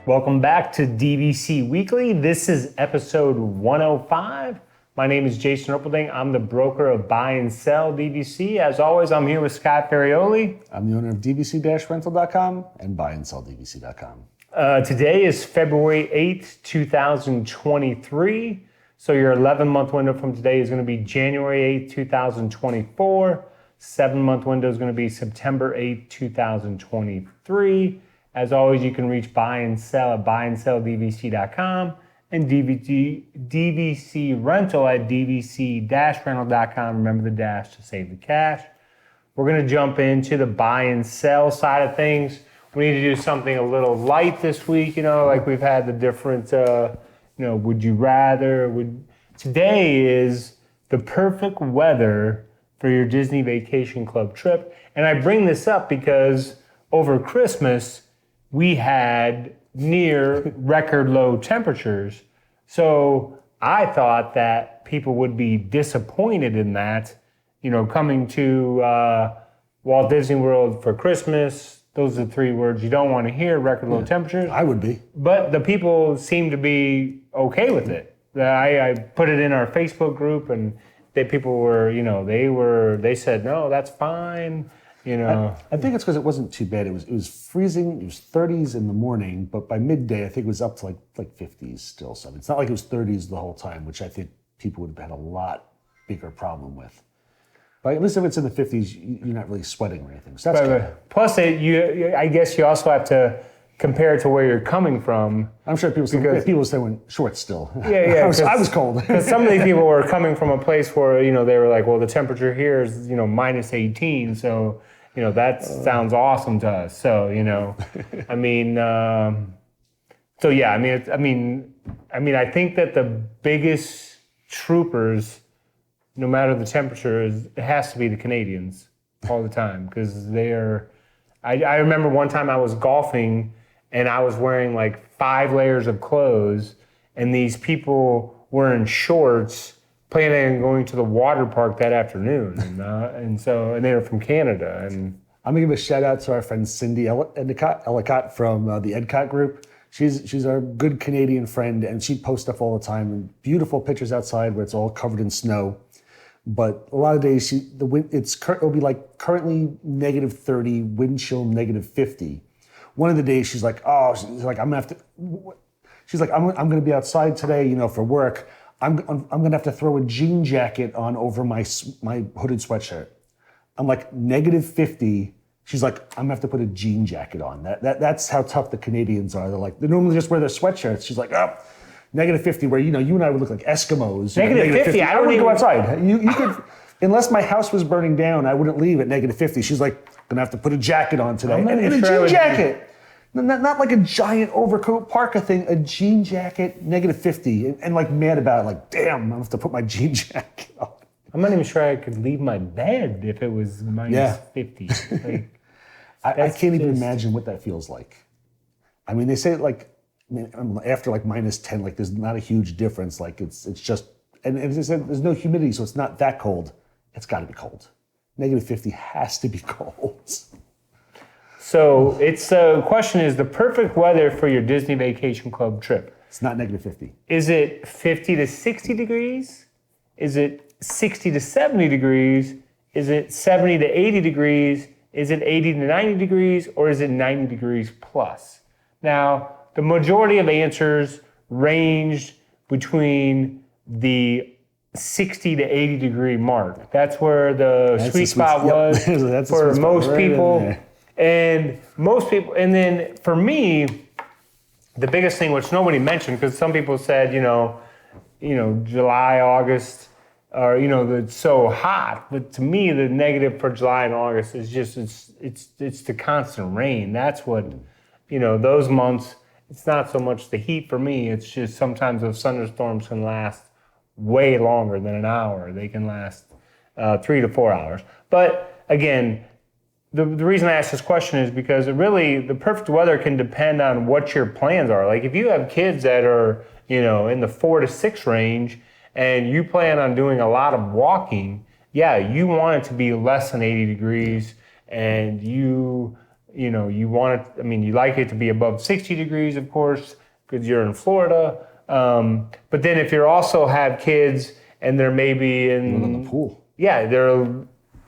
Welcome back to DVC Weekly. This is episode 105. My name is Jason Erpelding. I'm the broker of Buy and Sell DVC. As always, I'm here with Scott Ferrioli. I'm the owner of DVC-Rental.com and BuyandSellDVC.com. Today is February 8th, 2023. So your 11-month window from today is going to be January 8th, 2024. 7-month window is going to be September 8th, 2023. As always, you can reach Buy and Sell at BuyandSellDVC.com and DVC-Rental at DVC-Rental.com. Remember the dash to save the cash. We're going to jump into the buy and sell side of things. We need to do something a little light this week, like we've had the different, would you rather. Today is the perfect weather for your Disney Vacation Club trip. And I bring this up because over Christmas, we had near record low temperatures. So I thought that people would be disappointed in that, coming to Walt Disney World for Christmas. Those are the three words you don't want to hear, record low temperatures. I would be. But the people seem to be okay with it. I put it in our Facebook group and people were, they said, no, that's fine. I think it's because it wasn't too bad. It was freezing. It was 30s in the morning, but by midday, I think it was up to like 50s still. So it's not like it was 30s the whole time, which I think people would have had a lot bigger problem with. But at least if it's in the 50s, you're not really sweating or anything. So that's good. Plus, I guess you also have to compare it to where you're coming from. I'm sure people stay in shorts still. Yeah. I was cold. Because some of these people were coming from a place where, they were like, well, the temperature here is, minus 18. So, that sounds awesome to us. So, I think that the biggest troopers, no matter the temperature, it has to be the Canadians all the time because I remember one time I was golfing and I was wearing like 5 layers of clothes and these people were in shorts planning on going to the water park that afternoon. And they were from Canada. And I'm going to give a shout out to our friend Cindy Ellicott from the Edcott group. She's our good Canadian friend and she posts stuff all the time and beautiful pictures outside where it's all covered in snow. But a lot of days, it'll be like currently negative 30, wind chill negative 50. One of the days she's like, I'm gonna be outside today, for work. I'm gonna have to throw a jean jacket on over my hooded sweatshirt. I'm like negative 50. She's like, I'm gonna have to put a jean jacket on. That's how tough the Canadians are. They normally just wear their sweatshirts. She's like, negative 50, where you and I would look like Eskimos. Negative 50. I wouldn't go outside. You could, unless my house was burning down, I wouldn't leave at negative 50. She's like, gonna have to put a jacket on today, and a jean jacket, not like a giant overcoat parka thing. A jean jacket, negative 50, and like mad about it. Like, damn, I have to put my jean jacket on. I'm not even sure I could leave my bed if it was minus 50. I can't even imagine what that feels like. I mean, they say after like minus 10, there's not a huge difference. It's just, and as I said, there's no humidity, so it's not that cold. It's got to be cold. Negative 50 has to be cold. So the question is the perfect weather for your Disney Vacation Club trip. It's not negative 50. Is it 50 to 60 degrees? Is it 60 to 70 degrees? Is it 70 to 80 degrees? Is it 80 to 90 degrees? Or is it 90 degrees plus? Now, the majority of answers ranged between the 60 to 80 degree mark. That's where the sweet spot was for most people. And then for me, the biggest thing, which nobody mentioned, because some people said, July, August, or it's so hot. But to me, the negative for July and August is just it's the constant rain. That's what those months. It's not so much the heat for me. It's just sometimes those thunderstorms can last way longer than an hour. They can last 3 to 4 hours. But again, the reason I ask this question is because the perfect weather can depend on what your plans are. Like if you have kids that are, in the 4 to 6 range and you plan on doing a lot of walking, you want it to be less than 80 degrees and you you know, you want it, I mean, you like it to be above 60 degrees, of course, because you're in Florida. But then if you also have kids and they're maybe in the pool. Yeah, they're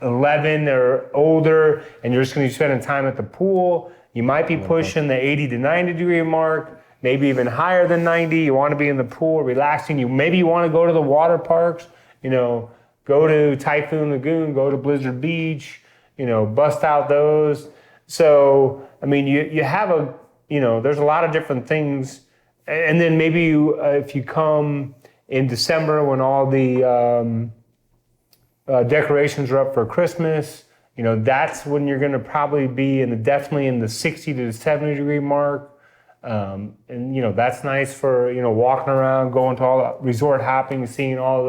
11, they're older, and you're just going to be spending time at the pool. You might be pushing the 80 to 90 degree mark, maybe even higher than 90. You want to be in the pool, relaxing. Maybe you want to go to the water parks, you know, go to Typhoon Lagoon, go to Blizzard Beach, you know, bust out those. So, I mean, you have there's a lot of different things. And then maybe if you come in December when all the decorations are up for Christmas, you know, that's when you're going to probably be definitely in the 60 to 70 degree mark. And, you know, that's nice for, you know, walking around, going to all the resort hopping, seeing all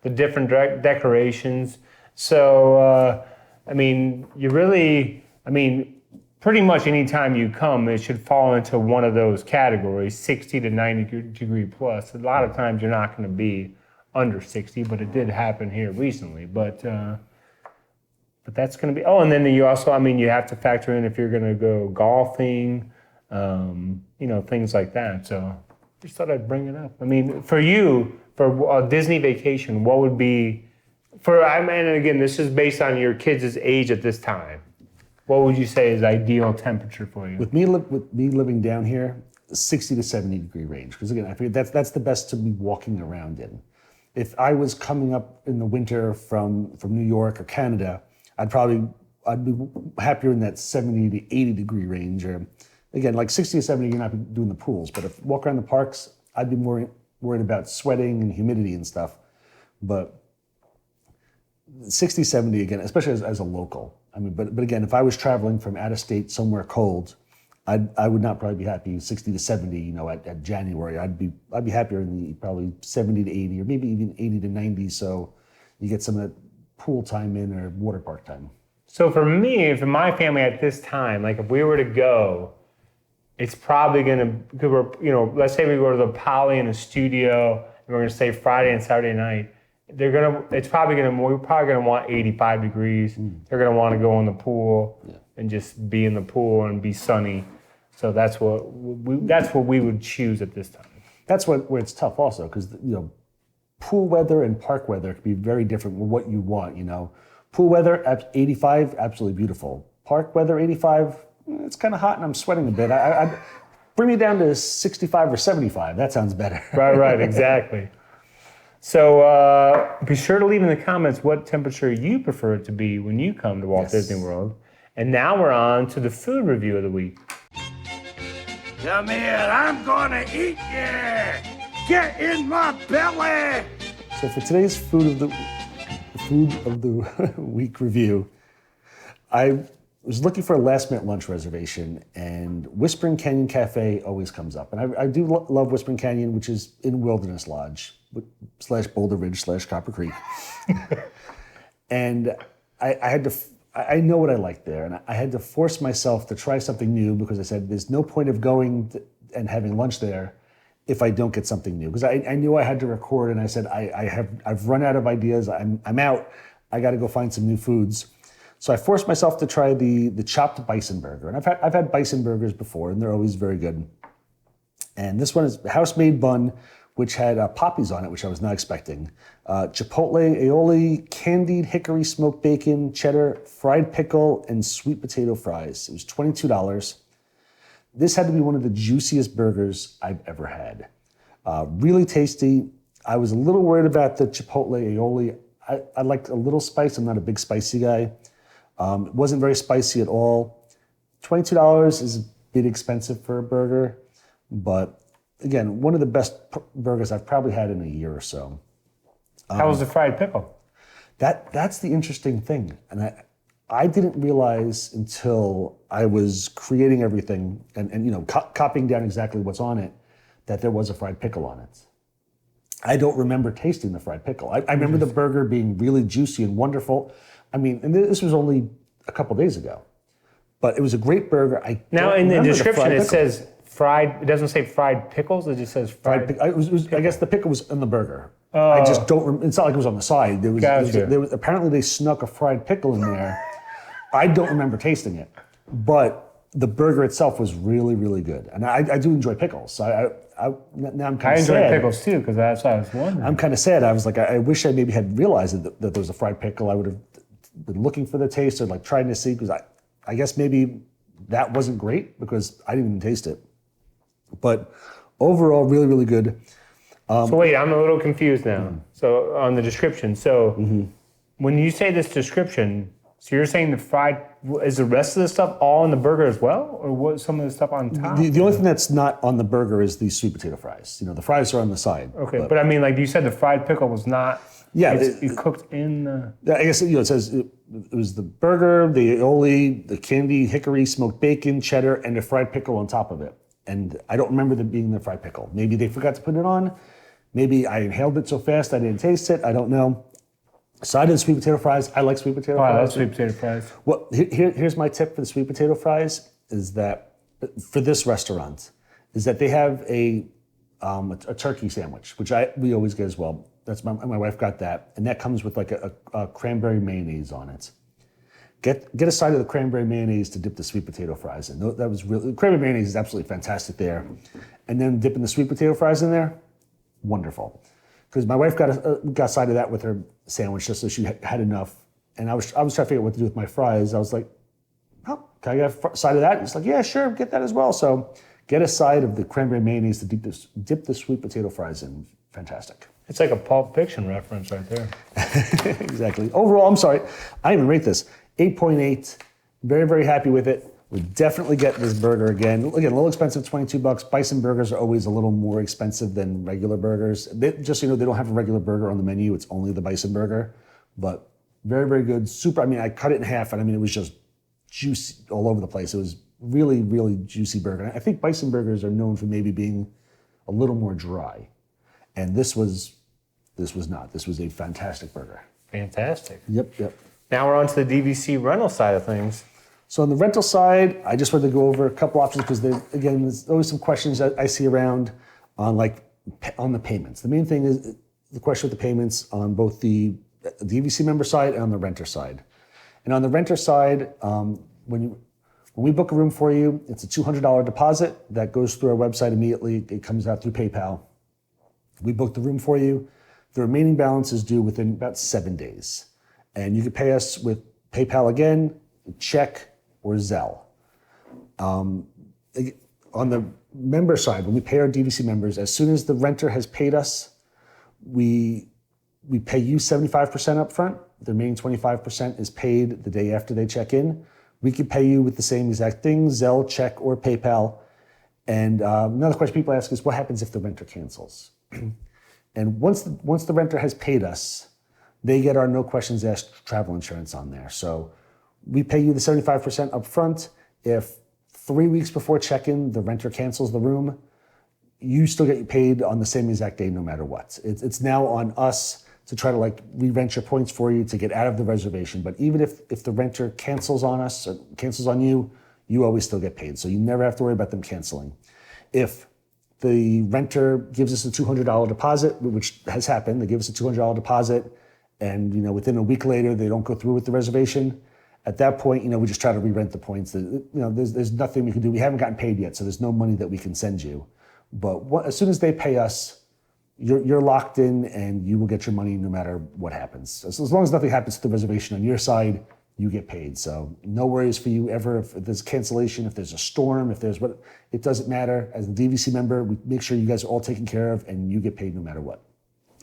the different decorations. So, I mean, pretty much anytime you come, it should fall into one of those categories, 60 to 90 degree plus. A lot of times you're not going to be under 60, but it did happen here recently. But that's going to be, and then you also, you have to factor in if you're going to go golfing, you know, things like that. So just thought I'd bring it up. I mean, for you, for a Disney vacation, what would be, and again, this is based on your kids' age at this time. What would you say is ideal temperature for you? With me living down here, 60 to 70 degree range. Because again, I figured that's the best to be walking around in. If I was coming up in the winter from New York or Canada, I'd be happier in that 70 to 80 degree range. Or again, like 60 to 70, you're not doing the pools. But if walk around the parks, I'd be more worried about sweating and humidity and stuff. But 60, 70 again, especially as a local. But again, if I was traveling from out of state somewhere cold, I would not probably be happy 60 to 70, you know, at January. I'd be happier in the probably 70 to 80 or maybe even 80 to 90. So you get some of that pool time in or water park time. So for me, for my family at this time, like if we were to go, it's probably going to, because we're, you know, let's say we go to the Poly in a studio and we're going to stay Friday and Saturday night. We're probably going to want 85 degrees. They're going to want to go in the pool and just be in the pool and be sunny. So that's what we would choose at this time. That's where it's tough also, because, you know, pool weather and park weather can be very different with what you want, you know. Pool weather at 85, absolutely beautiful. Park weather, 85, it's kind of hot and I'm sweating a bit. I'd bring me down to 65 or 75. That sounds better. Right, exactly. So be sure to leave in the comments what temperature you prefer it to be when you come to Walt Disney World. And now we're on to the food review of the week. Come here, I'm gonna eat you! Get in my belly! So for today's food of the week review, I was looking for a last-minute lunch reservation, and Whispering Canyon Cafe always comes up. And I do love Whispering Canyon, which is in Wilderness Lodge / Boulder Ridge / Copper Creek. And I know what I like there, and I had to force myself to try something new, because I said there's no point of going and having lunch there if I don't get something new. Because I knew I had to record, and I said I've run out of ideas. I'm out. I got to go find some new foods. So I forced myself to try the chopped bison burger, and I've had bison burgers before, and they're always very good. And this one is house-made bun, which had poppies on it, which I was not expecting. Chipotle aioli, candied hickory smoked bacon, cheddar, fried pickle, and sweet potato fries. It was $22. This had to be one of the juiciest burgers I've ever had. Really tasty. I was a little worried about the chipotle aioli. I liked a little spice. I'm not a big spicy guy. It wasn't very spicy at all. $22 is a bit expensive for a burger, but again, one of the best burgers I've probably had in a year or so. How was the fried pickle? That's the interesting thing. And I didn't realize until I was creating everything and you know, copying down exactly what's on it, that there was a fried pickle on it. I don't remember tasting the fried pickle. I remember the burger being really juicy and wonderful. And this was only a couple days ago, but it was a great burger. Now in the description it says fried. It doesn't say fried pickles. It just says fried. Pickle. I guess the pickle was in the burger. I just don't. It's not like it was on the side. There was apparently they snuck a fried pickle in there. I don't remember tasting it, but the burger itself was really, really good. And I do enjoy pickles. So now I'm kind I of enjoy sad. pickles too, because that's what I was wondering. I'm kind of sad. I was like, I wish I maybe had realized that there was a fried pickle. I would have been looking for the taste or like trying to see, because I guess maybe that wasn't great because I didn't even taste it. But overall, really, really good. So wait, I'm a little confused now. So on the description, so when you say this description, so you're saying the fried, is the rest of the stuff all in the burger as well? Or what, some of the stuff on top? The only thing that's not on the burger is the sweet potato fries. The fries are on the side. Okay, but I mean, like you said, the fried pickle was not, Yeah, it's cooked in the... I guess it says it was the burger, the aioli, the candy hickory, smoked bacon, cheddar, and a fried pickle on top of it. And I don't remember there being the fried pickle. Maybe they forgot to put it on. Maybe I inhaled it so fast I didn't taste it. I don't know. So I did sweet potato fries. I like sweet potato Oh, I fries. love sweet potato fries. Well, here's my tip for the sweet potato fries is that for this restaurant is that they have a turkey sandwich, which we always get as well. That's my wife got that, and that comes with like a cranberry mayonnaise on it. Get a side of the cranberry mayonnaise to dip the sweet potato fries in. That was really, cranberry mayonnaise is absolutely fantastic there, and then dipping the sweet potato fries in there, wonderful. Because my wife got a side of that with her sandwich just so she had enough, and I was trying to figure out what to do with my fries. I was like, oh, can I get a side of that? It's like, yeah, sure, get that as well. So get a side of the cranberry mayonnaise to dip the sweet potato fries in. Fantastic. It's like a Pulp Fiction reference right there. Exactly. Overall, I'm sorry, I didn't even rate this. 8.8. Very, very happy with it. Would definitely get this burger again. Again, a little expensive, $22. Bison burgers are always a little more expensive than regular burgers. Just so you know, they don't have a regular burger on the menu. It's only the bison burger. But very, very good. Super. I mean, I cut it in half, and I mean, it was just juicy all over the place. It was really, really juicy burger. I think bison burgers are known for maybe being a little more dry. And this was not. This was a fantastic burger. Fantastic. Yep. Now we're on to the DVC rental side of things. So on the rental side, I just wanted to go over a couple options because there's always some questions that I see around on the payments. The main thing is the question with the payments on both the DVC member side and on the renter side. And on the renter side, when we book a room for you, it's a $200 deposit that goes through our website immediately. It comes out through PayPal. We book the room for you. The remaining balance is due within about 7 days. And you can pay us with PayPal again, check, or Zelle. On the member side, when we pay our DVC members, as soon as the renter has paid us, we pay you 75% up front. The remaining 25% is paid the day after they check in. We can pay you with the same exact thing, Zelle, check, or PayPal. And another question people ask is, what happens if the renter cancels? And once the renter has paid us, they get our no questions asked travel insurance on there. So we pay you the 75% up front. If 3 weeks before check-in, the renter cancels the room, you still get paid on the same exact day no matter what. It's now on us to try to re-rent your points for you to get out of the reservation. But even if the renter cancels on us or cancels on you, you always still get paid. So you never have to worry about them canceling. If the renter gives us a $200 deposit, which has happened, they give us a $200 deposit, and within a week later they don't go through with the reservation. At that point, we just try to re-rent the points. There's nothing we can do. We haven't gotten paid yet, so there's no money that we can send you. But as soon as they pay us, you're locked in, and you will get your money no matter what happens. As long as nothing happens to the reservation on your side, you get paid. So no worries for you ever if there's cancellation, if there's a storm, if there's what. It doesn't matter. As a DVC member, we make sure you guys are all taken care of, and you get paid no matter what.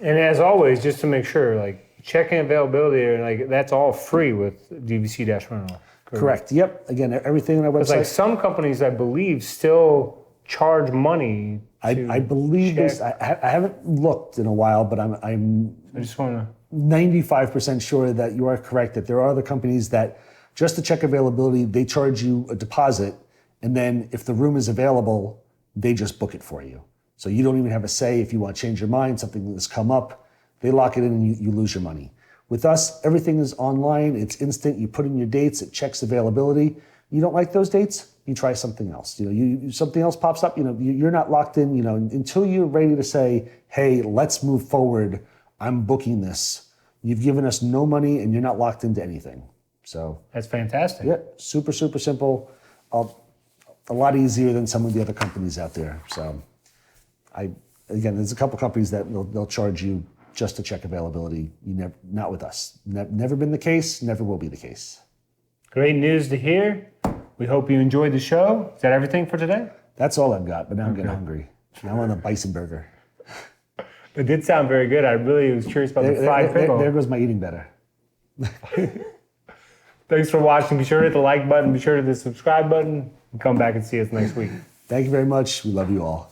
And as always, just to make sure, check-in availability, that's all free with DVC-Rental. Correct. Yep. Again, everything on our website. It's some companies, I believe, still charge money. I believe this. I haven't looked in a while, but I'm I just want to 95% sure that you are correct, that there are other companies that just to check availability, they charge you a deposit, and then if the room is available, they just book it for you. So you don't even have a say if you want to change your mind, something that's come up, they lock it in and you lose your money. With us, everything is online, it's instant, you put in your dates, it checks availability. You don't like those dates, you try something else. Something else pops up, you're not locked in, until you're ready to say, hey, let's move forward, I'm booking this. You've given us no money and you're not locked into anything. So that's fantastic. yeah, super, super simple. a lot easier than some of the other companies out there. So, again, there's a couple companies that they'll charge you just to check availability. Not with us. Never been the case. Never will be the case. Great news to hear. We hope you enjoyed the show. Is that everything for today? That's all I've got. But now I'm getting hungry. Now I want a bison burger. It did sound very good. I really was curious about the fried pickle. There goes my eating better. Thanks for watching. Be sure to hit the like button. Be sure to hit the subscribe button. And come back and see us next week. Thank you very much. We love you all.